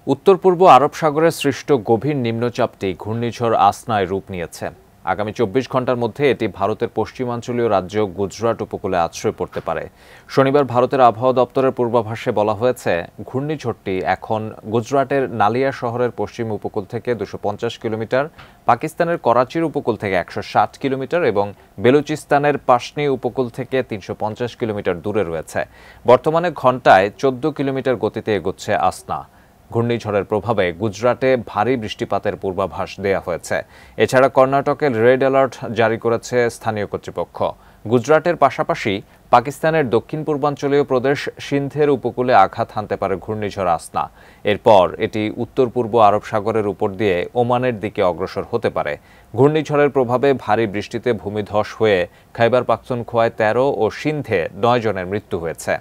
উত্তর পূর্ব আরব সাগরে সৃষ্ট গভীর নিম্নচাপটি ঘূর্ণিঝড় আসনায় রূপ নিয়েছে। আগামী ২৪ ঘন্টার মধ্যে এটি ভারতের পশ্চিমাঞ্চলীয় রাজ্য গুজরাট উপকূলে আশ্রয় পড়তে পারে। শনিবার ভারতের আবহাওয়া দপ্তরের পূর্বাভাসে বলা হয়েছে, ঘূর্ণিঝড়টি এখন গুজরাটের নালিয়া শহরের পশ্চিম উপকূল থেকে ২৫০ কিলোমিটার, পাকিস্তানের করাচির উপকূল থেকে ১৬০ কিলোমিটার এবং বেলুচিস্তানের পাশনি উপকূল থেকে ৩৫০ কিলোমিটার দূরে রয়েছে। বর্তমানে ঘন্টায় ১৪ কিলোমিটার গতিতে এগোচ্ছে আসনা। ঘূর্ণিঝড়ের প্রভাবে গুজরাটে ভারী বৃষ্টিপাতের পূর্বাভাস দেওয়া হয়েছে। এছাড়া কর্ণাটকের রেড অ্যালার্ট জারি করেছে স্থানীয় কর্তৃপক্ষ। গুজরাটের পাশাপাশি পাকিস্তানের দক্ষিণ পূর্বাঞ্চলীয় প্রদেশ সিন্ধের উপকূলে আঘাত হানতে পারে ঘূর্ণিঝড় আসনা। এরপর এটি উত্তর পূর্ব আরব সাগরের উপর দিয়ে ওমানের দিকে অগ্রসর হতে পারে। ঘূর্ণিঝড়ের প্রভাবে ভারী বৃষ্টিতে ভূমিধস হয়ে খাইবার পাখতুনখোয়ায় ১৩ ও সিন্ধে ৯ জনের মৃত্যু হয়েছে।